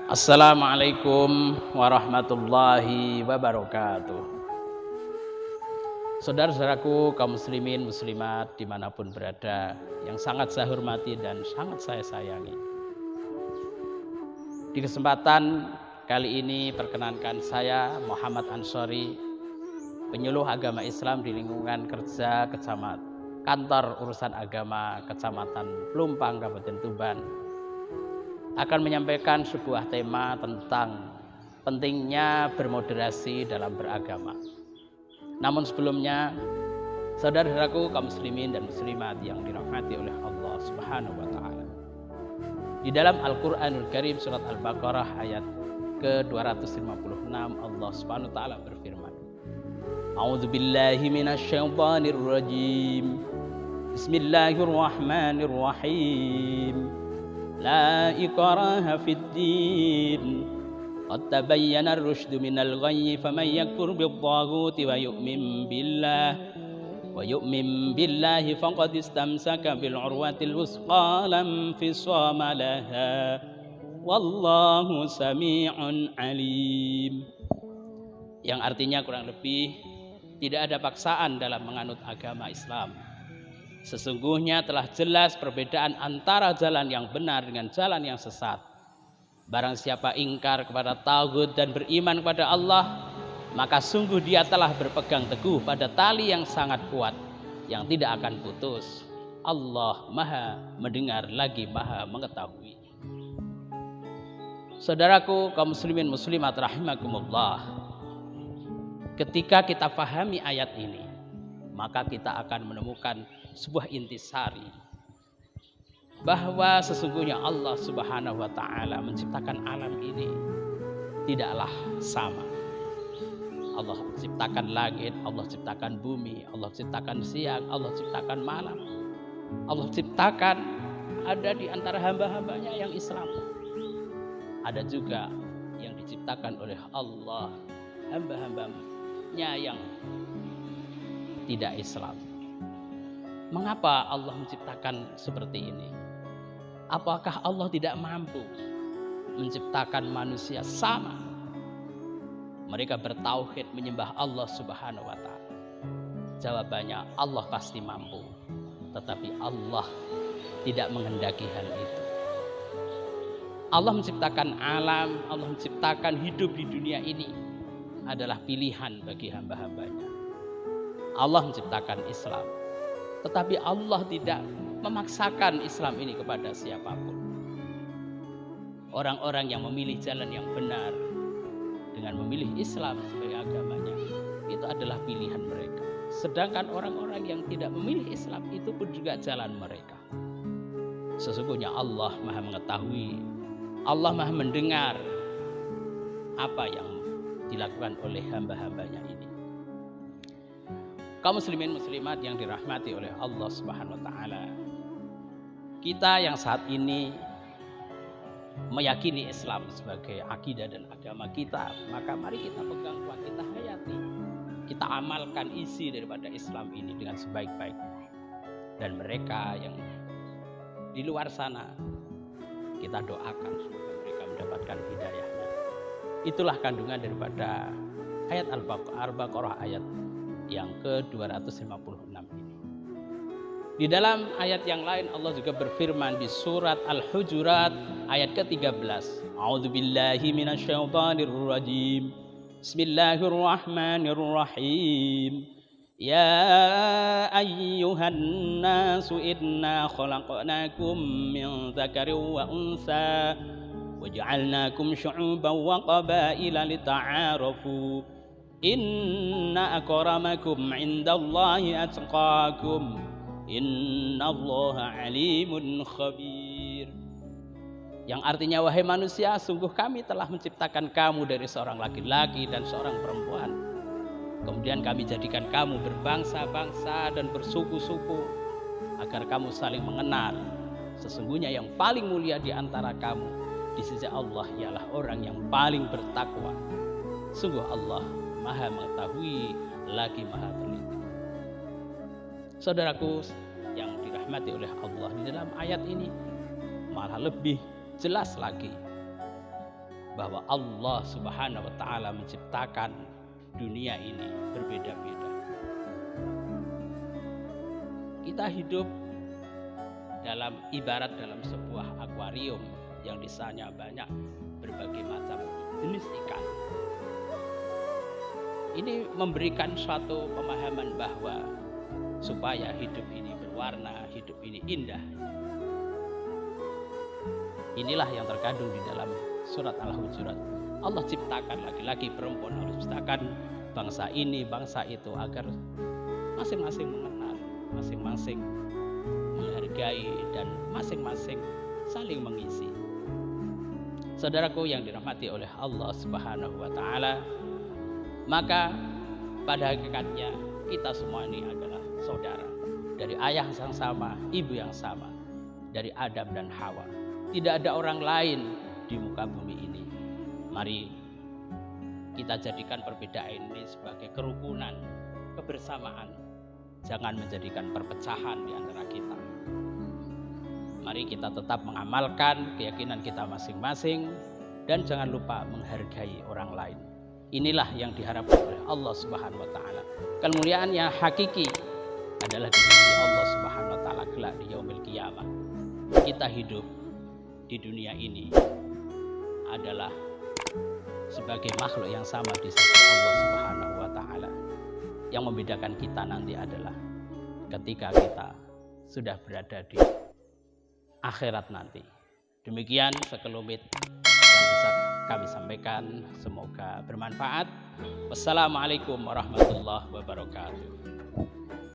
Assalamualaikum warahmatullahi wabarakatuh. Saudara-saudaraku kaum muslimin muslimat dimanapun berada, yang sangat saya hormati dan sangat saya sayangi. Di kesempatan kali ini perkenankan saya Muhammad Ansori, penyuluh agama Islam di lingkungan kerja kantor urusan agama Kecamatan Pelumpang, Kabupaten Tuban, akan menyampaikan sebuah tema tentang pentingnya bermoderasi dalam beragama. Namun sebelumnya, saudara-saudaraku kaum muslimin dan muslimat yang dirahmati oleh Allah Subhanahu wa taala. Di dalam Al-Qur'anul Karim surat Al-Baqarah ayat ke-256 Allah Subhanahu wa taala berfirman, A'udzubillahi minasyaitonir rajim. Bismillahirrahmanirrahim. La ikraha fid din. Qad tabayyana ar-rusydu minal ghayyi faman yakfur bit-taghuti wa yu'min billahi faqad istamsaka bil 'urwatil wuthqa lam fisama laha. Wallahu sami'un alim. Yang artinya kurang lebih tidak ada paksaan dalam menganut agama Islam. Sesungguhnya telah jelas perbedaan antara jalan yang benar dengan jalan yang sesat. Barang siapa ingkar kepada taghut dan beriman kepada Allah, maka sungguh dia telah berpegang teguh pada tali yang sangat kuat yang tidak akan putus. Allah Maha mendengar lagi Maha mengetahui. Saudaraku kaum muslimin muslimat rahimakumullah, ketika kita pahami ayat ini, maka kita akan menemukan sebuah intisari bahwa sesungguhnya Allah Subhanahu wa taala menciptakan alam ini tidaklah sama. Allah ciptakan langit, Allah ciptakan bumi, Allah ciptakan siang, Allah ciptakan malam. Allah ciptakan ada di antara hamba-hambanya yang Islam. Ada juga yang diciptakan oleh Allah hamba-hambanya yang tidak Islam. Mengapa Allah menciptakan seperti ini? Apakah Allah tidak mampu menciptakan manusia sama? Mereka bertauhid menyembah Allah Subhanahu wa taala. Jawabannya Allah pasti mampu. Tetapi Allah tidak menghendaki hal itu. Allah menciptakan alam, Allah menciptakan hidup di dunia ini adalah pilihan bagi hamba-hambanya. Allah menciptakan Islam, tetapi Allah tidak memaksakan Islam ini kepada siapapun. Orang-orang yang memilih jalan yang benar dengan memilih Islam sebagai agamanya, itu adalah pilihan mereka. Sedangkan orang-orang yang tidak memilih Islam, itu pun juga jalan mereka. Sesungguhnya Allah Maha mengetahui, Allah Maha mendengar apa yang dilakukan oleh hamba-hambanya ini. Kaum muslimin muslimat yang dirahmati oleh Allah Subhanahu wa taala, kita yang saat ini meyakini Islam sebagai akidah dan agama kita, maka mari kita pegang kuat, kita hayati, kita amalkan isi daripada Islam ini dengan sebaik-baiknya. Dan mereka yang di luar sana, kita doakan semoga mereka mendapatkan hidayahnya. Itulah kandungan daripada ayat Al-Baqarah ayat yang ke-256 ini. Di dalam ayat yang lain Allah juga berfirman di surat Al-Hujurat ayat ke-13. A'udzubillahi minasyaitonir rajim. Bismillahirrahmanirrahim. Ya ayyuhan nasu inna khalaqnakum min dzakarin wa unsa waja'alnakum syu'uban wa qabaila lita'arafu. Inna akramakum indallahi atqakum. Innallaha alimun khabir. Yang artinya, wahai manusia, sungguh kami telah menciptakan kamu dari seorang laki-laki dan seorang perempuan. Kemudian kami jadikan kamu berbangsa-bangsa dan bersuku-suku agar kamu saling mengenal. Sesungguhnya yang paling mulia di antara kamu di sisi Allah ialah orang yang paling bertakwa. Sungguh Allah Maha mengetahui lagi Maha teliti. Saudaraku yang dirahmati oleh Allah, di dalam ayat ini malah lebih jelas lagi bahwa Allah Subhanahu wa taala menciptakan dunia ini berbeda-beda. Kita hidup ibarat dalam sebuah akuarium yang di sana banyak berbagai macam jenis ikan. Ini memberikan suatu pemahaman bahwa supaya hidup ini berwarna, hidup ini indah. Inilah yang terkandung di dalam surat Al-Hujurat. Allah ciptakan laki-laki, perempuan, Allah ciptakan bangsa ini, bangsa itu agar masing-masing mengenal, masing-masing menghargai, dan masing-masing saling mengisi. Saudaraku yang dirahmati oleh Allah Subhanahu wa taala, maka pada hakikatnya kita semua ini adalah saudara, dari ayah yang sama, ibu yang sama, dari Adam dan Hawa. Tidak ada orang lain di muka bumi ini. Mari kita jadikan perbedaan ini sebagai kerukunan, kebersamaan. Jangan menjadikan perpecahan di antara kita. Mari kita tetap mengamalkan keyakinan kita masing-masing dan jangan lupa menghargai orang lain. Inilah yang diharapkan oleh Allah Subhanahu wa taala. Kemuliaan yang hakiki adalah di sisi Allah Subhanahu wa taala kelak di yaumil qiyamah. Kita hidup di dunia ini adalah sebagai makhluk yang sama di sisi Allah Subhanahu wa taala. Yang membedakan kita nanti adalah ketika kita sudah berada di akhirat nanti. Demikian sekelumit yang bisa kami sampaikan, semoga bermanfaat. Wassalamualaikum warahmatullahi wabarakatuh.